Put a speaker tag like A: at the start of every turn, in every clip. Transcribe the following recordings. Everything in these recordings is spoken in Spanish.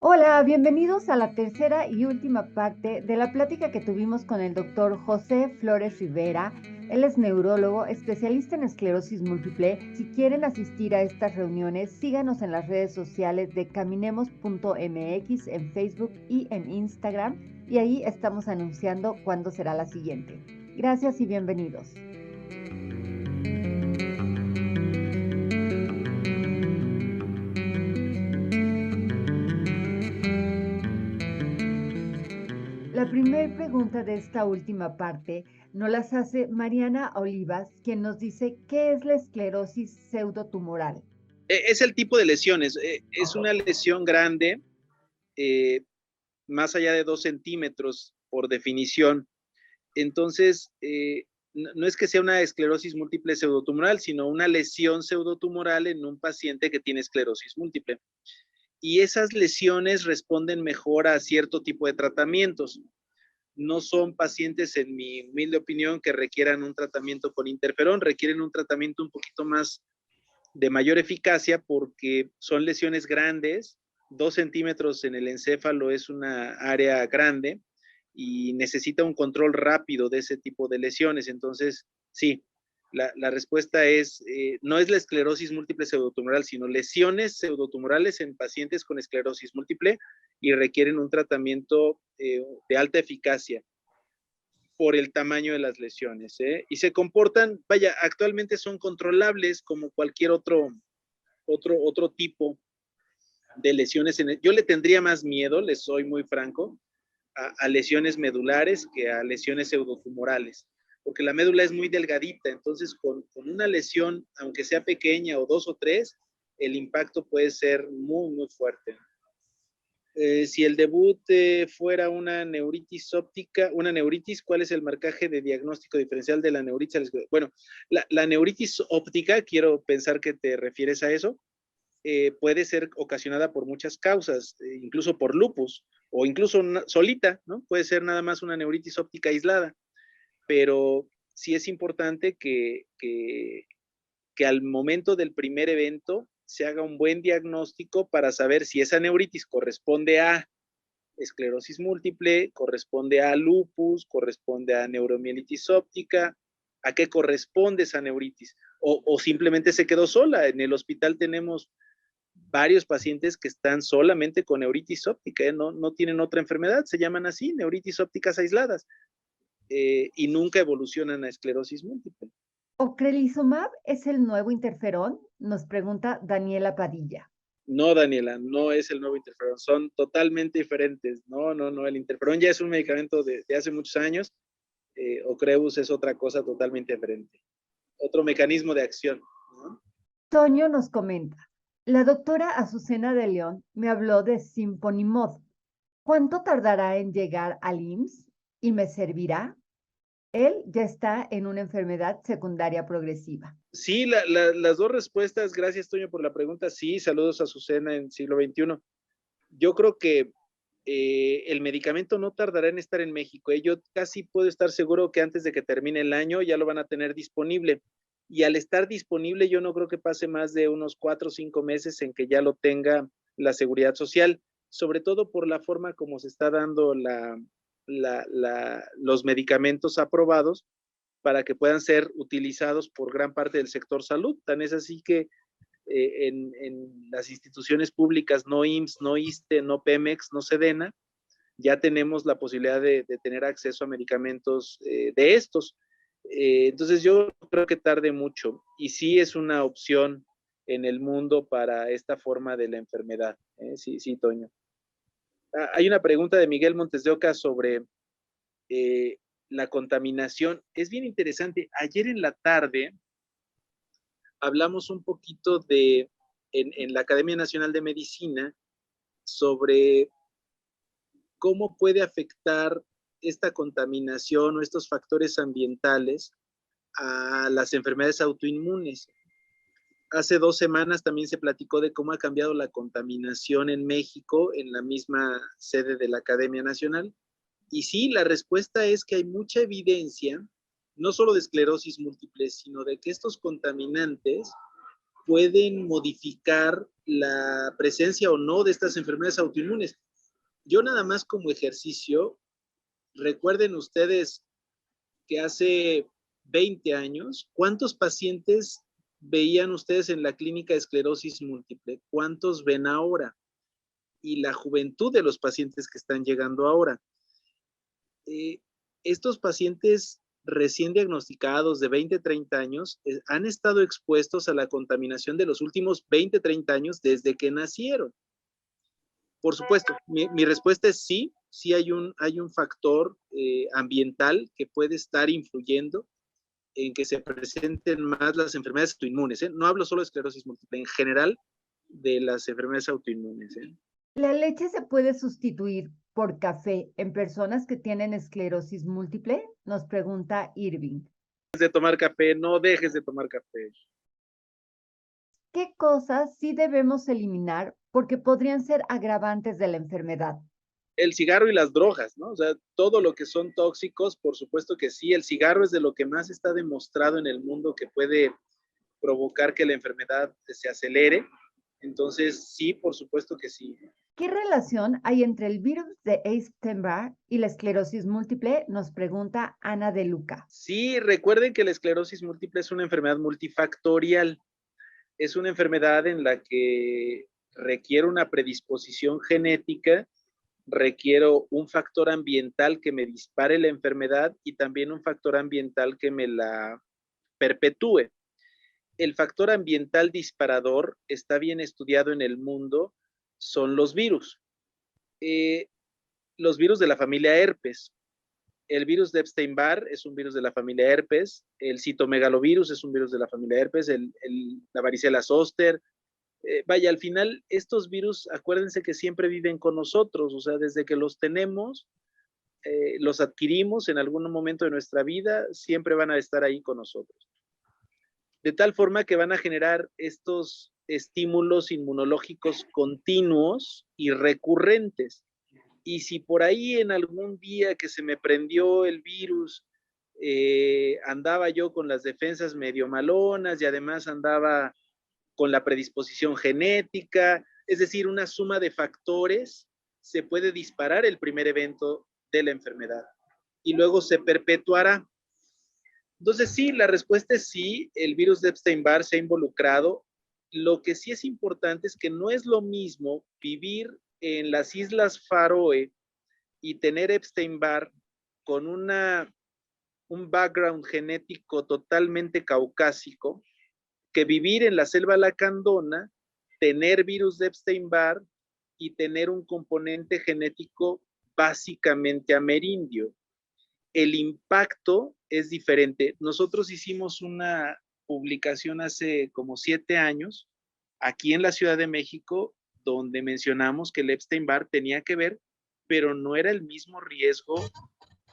A: Hola, bienvenidos a la tercera y última parte de la plática que tuvimos con el doctor José Flores Rivera. Él es neurólogo, especialista en esclerosis múltiple. Si quieren asistir a estas reuniones, síganos en las redes sociales de caminemos.mx en Facebook y en Instagram, y ahí estamos anunciando cuándo será la siguiente. Gracias y bienvenidos. La primera pregunta de esta última parte nos las hace Mariana Olivas, quien nos dice qué es la esclerosis pseudotumoral.
B: Es el tipo de lesiones. Es una lesión grande, eh, más allá de 2 centímetros por definición. Entonces, no es que sea una esclerosis múltiple pseudotumoral, sino una lesión pseudotumoral en un paciente que tiene esclerosis múltiple. Y esas lesiones responden mejor a cierto tipo de tratamientos. No son pacientes, en mi humilde opinión, que requieran un tratamiento con interferón, requieren un tratamiento un poquito más de mayor eficacia porque son lesiones grandes. 2 centímetros en el encéfalo es una área grande y necesita un control rápido de ese tipo de lesiones. Entonces, sí, la respuesta es, no es la esclerosis múltiple pseudotumoral, sino lesiones pseudotumorales en pacientes con esclerosis múltiple y requieren un tratamiento de alta eficacia por el tamaño de las lesiones, ¿eh? Y se comportan, vaya, actualmente son controlables como cualquier otro tipo de lesiones. Yo le tendría más miedo, les soy muy franco, a lesiones medulares que a lesiones pseudotumorales, porque la médula es muy delgadita, entonces con una lesión, aunque sea pequeña o 2 o 3, el impacto puede ser muy, muy fuerte. Si el debut fuera una neuritis óptica, una neuritis, ¿cuál es el marcaje de diagnóstico diferencial de la neuritis? Bueno, la neuritis óptica, quiero pensar que te refieres a eso, puede ser ocasionada por muchas causas, incluso por lupus, o incluso solita, ¿no? Puede ser nada más una neuritis óptica aislada, pero sí es importante que al momento del primer evento se haga un buen diagnóstico para saber si esa neuritis corresponde a esclerosis múltiple, corresponde a lupus, corresponde a neuromielitis óptica, a qué corresponde esa neuritis, o simplemente se quedó sola. En el hospital tenemos varios pacientes que están solamente con neuritis óptica, no tienen otra enfermedad, se llaman así, neuritis ópticas aisladas, y nunca evolucionan a esclerosis múltiple.
A: ¿Ocrelizumab es el nuevo interferón? Nos pregunta Daniela Padilla.
B: No, Daniela, no es el nuevo interferón, son totalmente diferentes. No, el interferón ya es un medicamento de hace muchos años, Ocrevus es otra cosa totalmente diferente, otro mecanismo de acción, ¿no?
A: Toño nos comenta, la doctora Azucena de León me habló de Simponimod. ¿Cuánto tardará en llegar al IMSS y me servirá? Él ya está en una enfermedad secundaria progresiva.
B: Sí, las dos respuestas, gracias Toño por la pregunta, sí, saludos a Azucena en siglo XXI. Yo creo que el medicamento no tardará en estar en México. Yo casi puedo estar seguro que antes de que termine el año ya lo van a tener disponible. Y al estar disponible, yo no creo que pase más de unos 4 o 5 meses en que ya lo tenga la seguridad social, sobre todo por la forma como se está dando los medicamentos aprobados para que puedan ser utilizados por gran parte del sector salud. Tan es así que en las instituciones públicas, no IMSS, no ISSSTE, no Pemex, no Sedena, ya tenemos la posibilidad de tener acceso a medicamentos de estos. Entonces yo creo que tarde mucho y sí es una opción en el mundo para esta forma de la enfermedad. Sí, Toño. Hay una pregunta de Miguel Montes de Oca sobre eh, la contaminación. Es bien interesante. Ayer en la tarde hablamos un poquito en la Academia Nacional de Medicina sobre cómo puede afectar esta contaminación o estos factores ambientales a las enfermedades autoinmunes. Hace 2 semanas también se platicó de cómo ha cambiado la contaminación en México en la misma sede de la Academia Nacional. Y sí, la respuesta es que hay mucha evidencia, no solo de esclerosis múltiple, sino de que estos contaminantes pueden modificar la presencia o no de estas enfermedades autoinmunes. Yo nada más como ejercicio, recuerden ustedes que hace 20 años, ¿cuántos pacientes veían ustedes en la clínica de esclerosis múltiple? ¿Cuántos ven ahora? Y la juventud de los pacientes que están llegando ahora. Estos pacientes recién diagnosticados de 20, 30 años han estado expuestos a la contaminación de los últimos 20, 30 años desde que nacieron. Por supuesto, mi respuesta es sí, sí hay un factor ambiental que puede estar influyendo en que se presenten más las enfermedades autoinmunes. No hablo solo de esclerosis múltiple, en general de las enfermedades autoinmunes.
A: ¿La leche se puede sustituir por café en personas que tienen esclerosis múltiple? Nos pregunta Irving.
B: De tomar café, no dejes de tomar café.
A: ¿Qué cosas sí debemos eliminar porque podrían ser agravantes de la enfermedad?
B: El cigarro y las drogas, ¿no? O sea, todo lo que son tóxicos, por supuesto que sí. El cigarro es de lo que más está demostrado en el mundo que puede provocar que la enfermedad se acelere. Entonces, sí, por supuesto que sí.
A: ¿Qué relación hay entre el virus de Epstein-Barr y la esclerosis múltiple? Nos pregunta Ana de Luca.
B: Sí, recuerden que la esclerosis múltiple es una enfermedad multifactorial. Es una enfermedad en la que requiere una predisposición genética, requiero un factor ambiental que me dispare la enfermedad y también un factor ambiental que me la perpetúe. El factor ambiental disparador está bien estudiado en el mundo, son los virus. Los virus de la familia herpes. El virus de Epstein-Barr es un virus de la familia herpes, el citomegalovirus es un virus de la familia herpes, la varicela zoster. Vaya, al final, estos virus, acuérdense que siempre viven con nosotros, o sea, desde que los tenemos, los adquirimos en algún momento de nuestra vida, siempre van a estar ahí con nosotros. De tal forma que van a generar estos estímulos inmunológicos continuos y recurrentes. Y si por ahí en algún día que se me prendió el virus, andaba yo con las defensas medio malonas y además andaba con la predisposición genética, es decir, una suma de factores, se puede disparar el primer evento de la enfermedad y luego se perpetuará. Entonces, sí, la respuesta es sí, el virus de Epstein-Barr se ha involucrado. Lo que sí es importante es que no es lo mismo vivir en las Islas Faroe y tener Epstein-Barr con un background genético totalmente caucásico, que vivir en la selva lacandona, tener virus de Epstein-Barr y tener un componente genético básicamente amerindio. El impacto es diferente. Nosotros hicimos una publicación hace como 7 años aquí en la Ciudad de México donde mencionamos que el Epstein-Barr tenía que ver, pero no era el mismo riesgo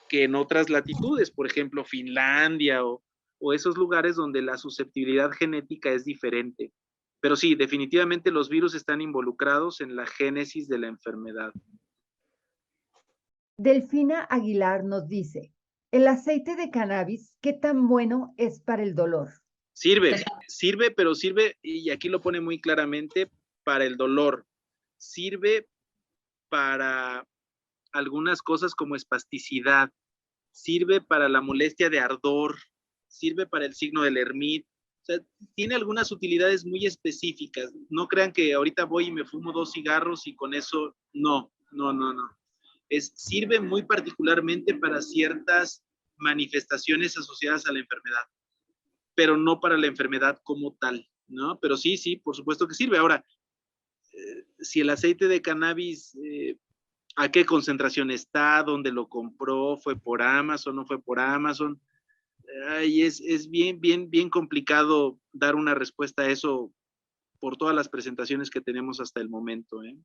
B: que en otras latitudes, por ejemplo, Finlandia o esos lugares donde la susceptibilidad genética es diferente. Pero sí, definitivamente los virus están involucrados en la génesis de la enfermedad.
A: Delfina Aguilar nos dice, ¿el aceite de cannabis qué tan bueno es para el dolor?
B: Sirve, pero sirve, y aquí lo pone muy claramente, para el dolor. Sirve para algunas cosas como espasticidad, sirve para la molestia de ardor, sirve para el signo del Hermit. O sea, tiene algunas utilidades muy específicas. No crean que ahorita voy y me fumo 2 cigarros y con eso, no. Sirve muy particularmente para ciertas manifestaciones asociadas a la enfermedad, pero no para la enfermedad como tal, ¿no? Pero sí, por supuesto que sirve. Ahora, si el aceite de cannabis, ¿a qué concentración está? ¿Dónde lo compró? ¿Fue por Amazon? ¿No fue por Amazon? Ay, es bien complicado dar una respuesta a eso por todas las presentaciones que tenemos hasta el momento, ¿eh?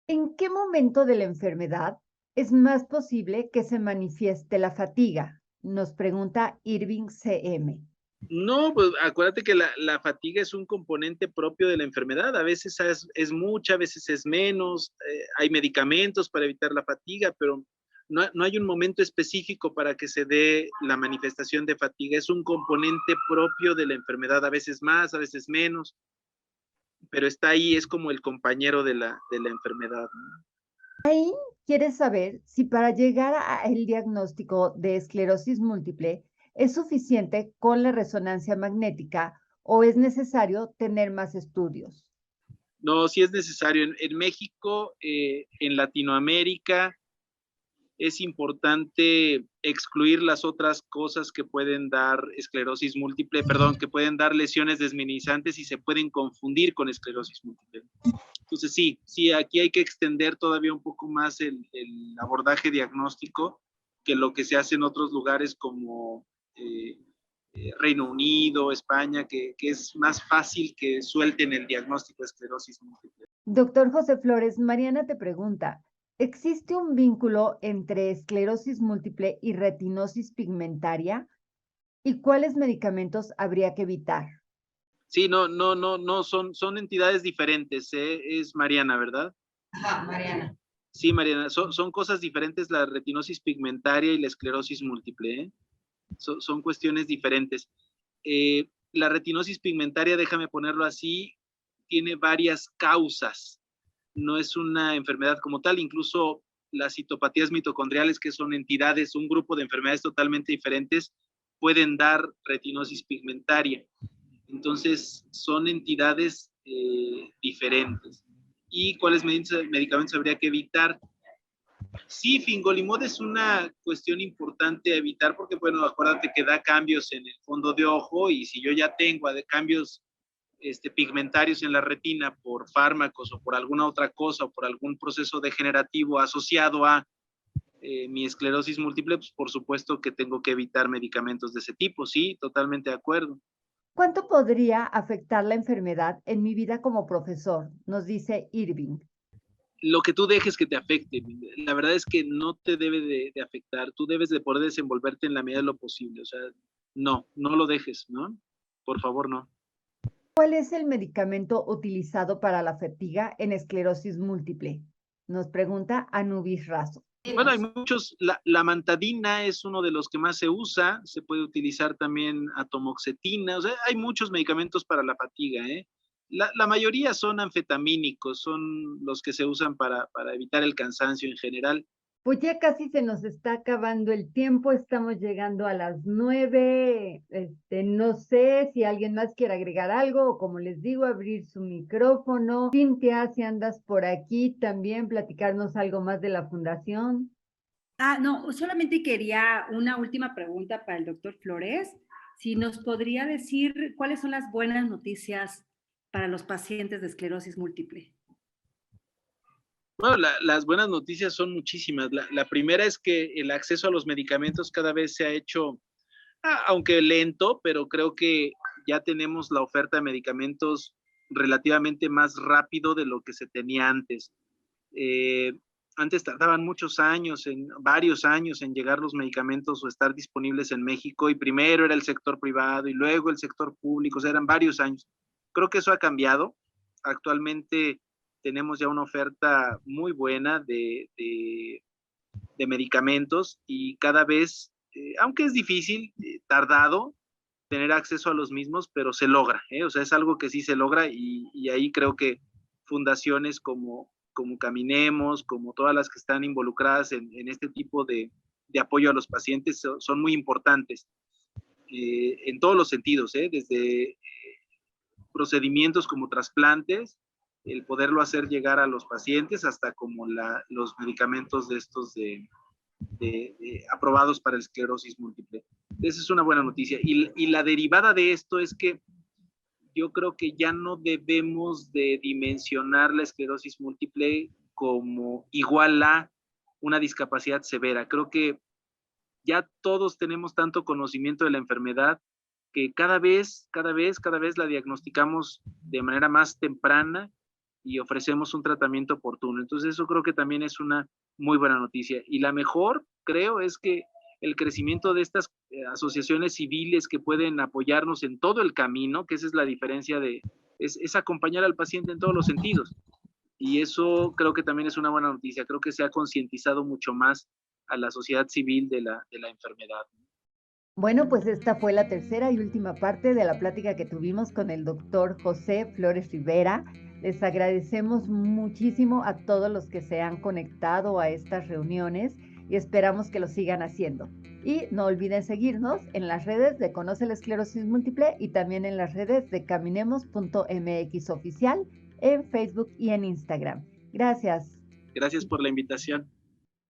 A: ¿En qué momento de la enfermedad es más posible que se manifieste la fatiga? Nos pregunta Irving CM.
B: No, pues acuérdate que la fatiga es un componente propio de la enfermedad. A veces es mucha, a veces es menos. Hay medicamentos para evitar la fatiga, pero no hay un momento específico para que se dé la manifestación de fatiga, es un componente propio de la enfermedad, a veces más, a veces menos, pero está ahí, es como el compañero de la enfermedad, ¿no?
A: ¿Quieres saber si para llegar al diagnóstico de esclerosis múltiple es suficiente con la resonancia magnética o es necesario tener más estudios?
B: No, sí es necesario. En México, en Latinoamérica, es importante excluir las otras cosas que pueden dar esclerosis múltiple, perdón, que pueden dar lesiones desminimizantes y se pueden confundir con esclerosis múltiple. Entonces sí, aquí hay que extender todavía un poco más el abordaje diagnóstico que lo que se hace en otros lugares como Reino Unido, España, que es más fácil que suelten el diagnóstico de esclerosis múltiple.
A: Doctor José Flores, Mariana te pregunta, ¿existe un vínculo entre esclerosis múltiple y retinosis pigmentaria? ¿Y cuáles medicamentos habría que evitar?
B: Sí, no, son entidades diferentes, ¿eh? Es Mariana, ¿verdad?
C: Ajá, Mariana.
B: Sí, Mariana, son cosas diferentes la retinosis pigmentaria y la esclerosis múltiple, ¿eh? Son cuestiones diferentes. La retinosis pigmentaria, déjame ponerlo así, tiene varias causas. No es una enfermedad como tal, incluso las citopatías mitocondriales, que son entidades, un grupo de enfermedades totalmente diferentes, pueden dar retinosis pigmentaria. Entonces, son entidades diferentes. ¿Y cuáles medicamentos habría que evitar? Sí, fingolimod es una cuestión importante a evitar porque, bueno, acuérdate que da cambios en el fondo de ojo y si yo ya tengo cambios pigmentarios en la retina por fármacos o por alguna otra cosa o por algún proceso degenerativo asociado a mi esclerosis múltiple, pues por supuesto que tengo que evitar medicamentos de ese tipo, sí, totalmente de acuerdo.
A: ¿Cuánto podría afectar la enfermedad en mi vida como profesor? Nos dice Irving.
B: Lo que tú dejes que te afecte, la verdad es que no te debe de afectar, tú debes de poder desenvolverte en la medida de lo posible, o sea, no lo dejes, ¿no? Por favor, no.
A: ¿Cuál es el medicamento utilizado para la fatiga en esclerosis múltiple? Nos pregunta Anubis Razo.
B: Bueno, hay muchos, la mantadina es uno de los que más se usa, se puede utilizar también atomoxetina, o sea, hay muchos medicamentos para la fatiga, ¿eh? La mayoría son anfetamínicos, son los que se usan para evitar el cansancio en general.
A: Pues ya casi se nos está acabando el tiempo, estamos llegando a las 9. No sé si alguien más quiere agregar algo o como les digo, abrir su micrófono. Cintia, si andas por aquí, también platicarnos algo más de la fundación.
C: No, solamente quería una última pregunta para el doctor Flores. Si nos podría decir cuáles son las buenas noticias para los pacientes de esclerosis múltiple.
B: Bueno, las buenas noticias son muchísimas. La primera es que el acceso a los medicamentos cada vez se ha hecho, aunque lento, pero creo que ya tenemos la oferta de medicamentos relativamente más rápido de lo que se tenía antes. Antes tardaban varios años en llegar los medicamentos o estar disponibles en México y primero era el sector privado y luego el sector público, o sea, eran varios años. Creo que eso ha cambiado. Actualmente tenemos ya una oferta muy buena de medicamentos y cada vez, aunque es difícil, tardado, tener acceso a los mismos, pero se logra, ¿eh? O sea, es algo que sí se logra y ahí creo que fundaciones como Caminemos, como todas las que están involucradas en este tipo de apoyo a los pacientes son muy importantes en todos los sentidos, desde procedimientos como trasplantes, el poderlo hacer llegar a los pacientes, hasta como los medicamentos de estos aprobados para la esclerosis múltiple. Esa es una buena noticia. Y la derivada de esto es que yo creo que ya no debemos de dimensionar la esclerosis múltiple como igual a una discapacidad severa. Creo que ya todos tenemos tanto conocimiento de la enfermedad que cada vez la diagnosticamos de manera más temprana y ofrecemos un tratamiento oportuno. Entonces eso creo que también es una muy buena noticia. Y la mejor, creo, es que el crecimiento de estas asociaciones civiles que pueden apoyarnos en todo el camino, que esa es la diferencia es acompañar al paciente en todos los sentidos. Y eso creo que también es una buena noticia. Creo que se ha concientizado mucho más a la sociedad civil de la enfermedad.
A: Bueno, pues esta fue la tercera y última parte de la plática que tuvimos con el doctor José Flores Rivera. Les agradecemos muchísimo a todos los que se han conectado a estas reuniones y esperamos que lo sigan haciendo. Y no olviden seguirnos en las redes de Conoce la Esclerosis Múltiple y también en las redes de caminemos.mx oficial en Facebook y en Instagram. Gracias.
B: Gracias por la invitación.